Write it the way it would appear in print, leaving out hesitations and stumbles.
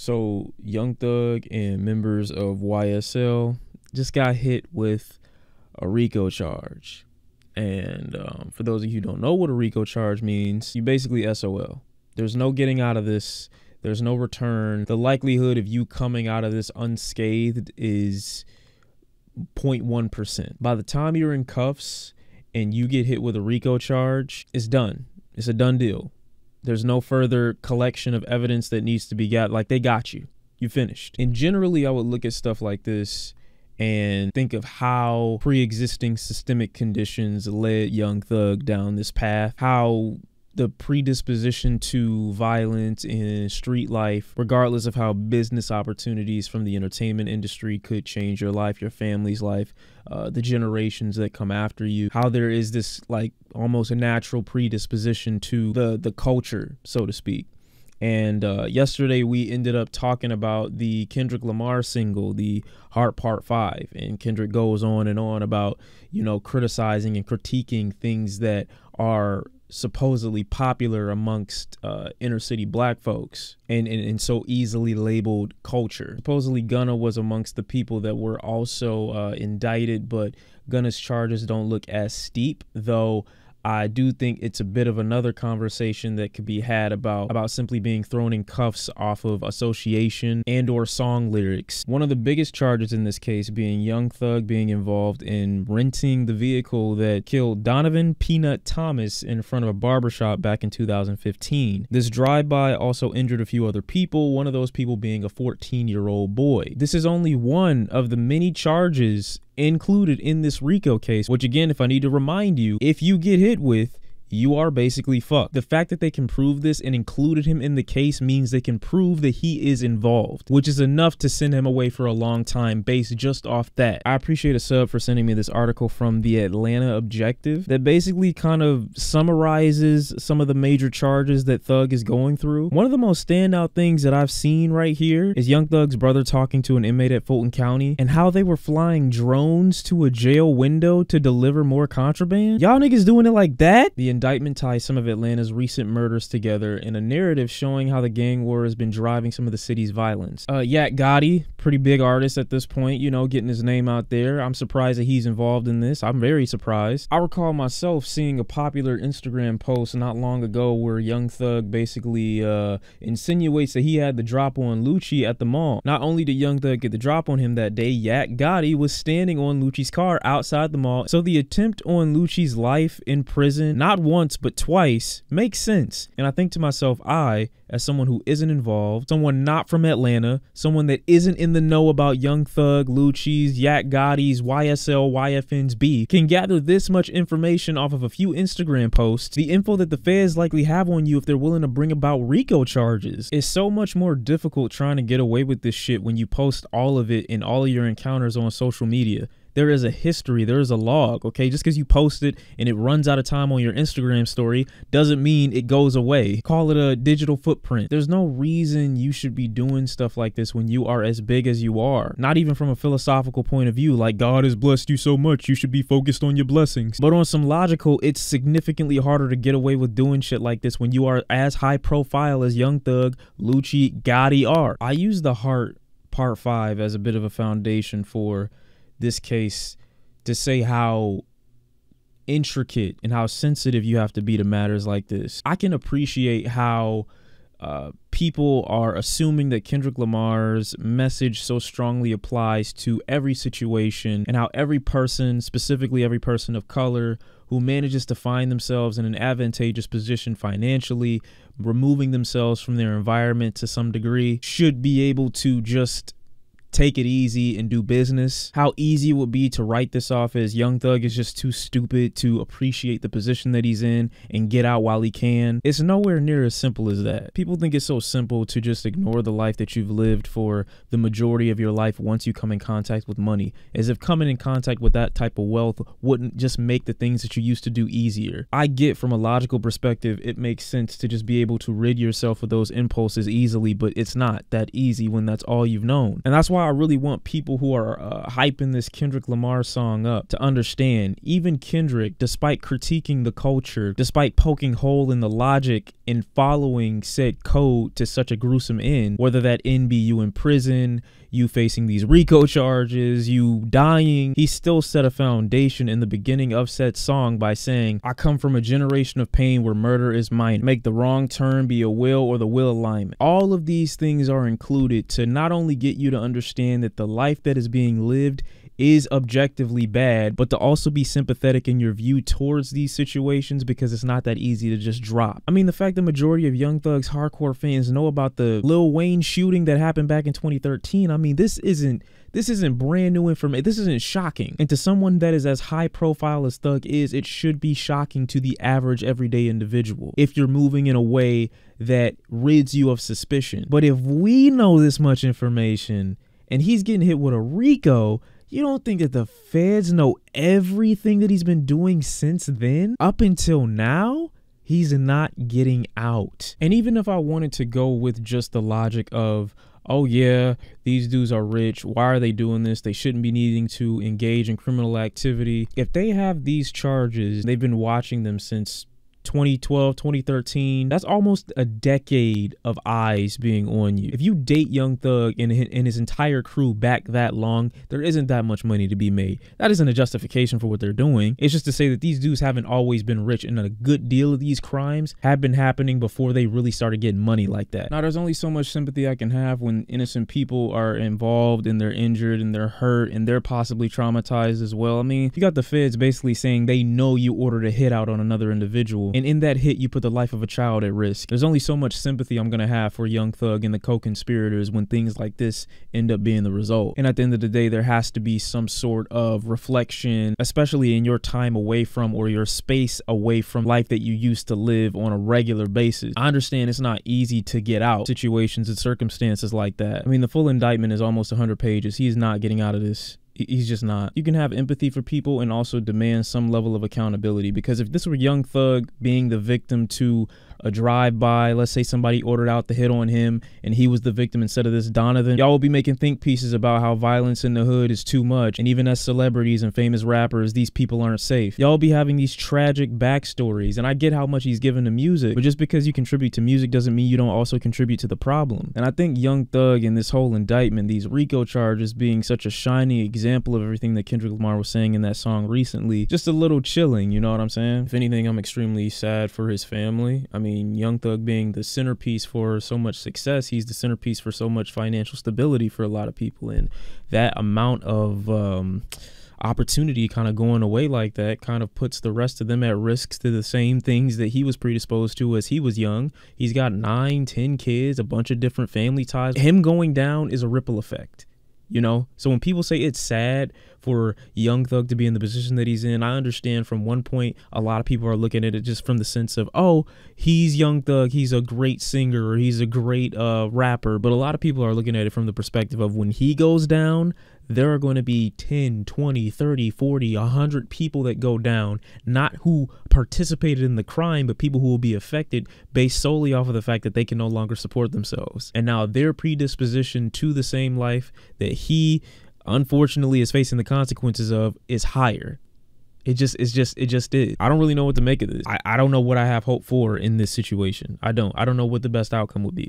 So Young Thug and members of YSL just got hit with a RICO charge. And for those of you who don't know what a RICO charge means, you basically SOL. There's no getting out of this. There's no return. The likelihood of you coming out of this unscathed is 0.1%. By the time you're in cuffs and you get hit with a RICO charge, it's done. It's a done deal. There's no further collection of evidence that needs to be got. Like, they got you. You finished. And generally, I would look at stuff like this and think of how pre-existing systemic conditions led Young Thug down this path, how the predisposition to violence in street life, regardless of how business opportunities from the entertainment industry could change your life, your family's life, the generations that come after you, how there is this like almost a natural predisposition to the culture, so to speak. And yesterday we ended up talking about the Kendrick Lamar single, the Heart Part 5. And Kendrick goes on and on about, you know, criticizing and critiquing things that are supposedly popular amongst inner city black folks and so easily labeled culture. Supposedly Gunna was amongst the people that were also indicted, but Gunna's charges don't look as steep, though I do think it's a bit of another conversation that could be had about simply being thrown in cuffs off of association and or song lyrics. One of the biggest charges in this case being Young Thug being involved in renting the vehicle that killed Donovan Peanut Thomas in front of a barbershop back in 2015. This drive-by also injured a few other people, one of those people being a 14-year-old boy. This is only one of the many charges included in this RICO case, which again, if I need to remind you, if you get hit with, you are basically fucked. The fact that they can prove this and included him in the case means they can prove that he is involved, which is enough to send him away for a long time based just off that. I appreciate a sub for sending me this article from the Atlanta Objective that basically kind of summarizes some of the major charges that Thug is going through. One of the most standout things that I've seen right here is Young Thug's brother talking to an inmate at Fulton County and how they were flying drones to a jail window to deliver more contraband. Y'all niggas doing it like that? The indictment ties some of Atlanta's recent murders together in a narrative showing how the gang war has been driving some of the city's violence. Yak Gotti, pretty big artist at this point, you know, getting his name out there. I'm surprised that he's involved in this. I'm very surprised. I recall myself seeing a popular Instagram post not long ago where Young Thug basically insinuates that he had the drop on Lucci at the mall. Not only did Young Thug get the drop on him that day, Yak Gotti was standing on Lucci's car outside the mall. So the attempt on Lucci's life in prison, not once but twice, makes sense. And I think to myself, I, as someone who isn't involved, someone not from Atlanta, someone that isn't in the know about Young Thug, Lucci's, Yak Gotti's, YSL, YFN's beef, can gather this much information off of a few Instagram posts. The info that the feds likely have on you if they're willing to bring about RICO charges is so much more difficult trying to get away with this shit when you post all of it in all of your encounters on social media. There is a history, there is a log, okay? Just because you post it and it runs out of time on your Instagram story doesn't mean it goes away. Call it a digital footprint. There's no reason you should be doing stuff like this when you are as big as you are. Not even from a philosophical point of view, like God has blessed you so much, you should be focused on your blessings. But on some logical, it's significantly harder to get away with doing shit like this when you are as high profile as Young Thug, Lucci, Gotti are. I use the Heart Part 5 as a bit of a foundation for this case to say how intricate and how sensitive you have to be to matters like this. I can appreciate how people are assuming that Kendrick Lamar's message so strongly applies to every situation and how every person, specifically every person of color who manages to find themselves in an advantageous position financially, removing themselves from their environment to some degree, should be able to just take it easy and do business. How easy it would be to write this off as Young Thug is just too stupid to appreciate the position that he's in and get out while he can. It's nowhere near as simple as that. People think it's so simple to just ignore the life that you've lived for the majority of your life once you come in contact with money, as if coming in contact with that type of wealth wouldn't just make the things that you used to do easier. I get from a logical perspective it makes sense to just be able to rid yourself of those impulses easily, but it's not that easy when that's all you've known. And that's why why I really want people who are hyping this Kendrick Lamar song up to understand, even Kendrick, despite critiquing the culture, despite poking hole in the logic in following said code to such a gruesome end, whether that end be you in prison, you facing these RICO charges, you dying, he still set a foundation in the beginning of said song by saying, I come from a generation of pain where murder is mine. Make the wrong turn be a will or the will alignment. All of these things are included to not only get you to understand that the life that is being lived is objectively bad, but to also be sympathetic in your view towards these situations, because it's not that easy to just drop. I mean, the fact the majority of Young Thug's hardcore fans know about the Lil Wayne shooting that happened back in 2013, I mean, this isn't brand new information. This isn't shocking. And to someone that is as high profile as Thug is, it should be shocking to the average everyday individual if you're moving in a way that rids you of suspicion. But if we know this much information and he's getting hit with a RICO, you don't think that the feds know everything that he's been doing since then? Up until now, he's not getting out. And even if I wanted to go with just the logic of, oh yeah, these dudes are rich, why are they doing this? They shouldn't be needing to engage in criminal activity. If they have these charges, they've been watching them since 2012, 2013, that's almost a decade of eyes being on you. If you date Young Thug and his entire crew back that long, there isn't that much money to be made. That isn't a justification for what they're doing. It's just to say that these dudes haven't always been rich, and a good deal of these crimes have been happening before they really started getting money like that. Now, there's only so much sympathy I can have when innocent people are involved and they're injured and they're hurt and they're possibly traumatized as well. I mean, you got the feds basically saying they know you ordered a hit out on another individual, and in that hit, you put the life of a child at risk. There's only so much sympathy I'm going to have for Young Thug and the co-conspirators when things like this end up being the result. And at the end of the day, there has to be some sort of reflection, especially in your time away from, or your space away from, life that you used to live on a regular basis. I understand it's not easy to get out situations and circumstances like that. I mean, the full indictment is almost 100 pages. He's not getting out of this. He's just not. You can have empathy for people and also demand some level of accountability, because if this were Young Thug being the victim to a drive-by, let's say somebody ordered out the hit on him and he was the victim instead of this Donovan, y'all will be making think pieces about how violence in the hood is too much, and even as celebrities and famous rappers, these people aren't safe. Y'all be having these tragic backstories, and I get how much he's given to music, but just because you contribute to music doesn't mean you don't also contribute to the problem. And I think Young Thug and this whole indictment, these RICO charges being such a shining example of everything that Kendrick Lamar was saying in that song recently, just a little chilling, you know what I'm saying? If anything, I'm extremely sad for his family. I mean, Young Thug being the centerpiece for so much success, he's the centerpiece for so much financial stability for a lot of people, and that amount of opportunity kind of going away like that kind of puts the rest of them at risks to the same things that he was predisposed to as he was young. He's got 9, 10 kids, a bunch of different family ties. Him going down is a ripple effect. You know, so when people say it's sad for Young Thug to be in the position that he's in, I understand from one point, a lot of people are looking at it just from the sense of, oh, he's Young Thug, he's a great singer, or he's a great rapper. But a lot of people are looking at it from the perspective of when he goes down, there are going to be 10, 20, 30, 40, 100 people that go down, not who participated in the crime, but people who will be affected based solely off of the fact that they can no longer support themselves. And now their predisposition to the same life that he unfortunately is facing the consequences of is higher. It just is. I don't really know what to make of this. I don't know what I have hope for in this situation. I don't know what the best outcome would be.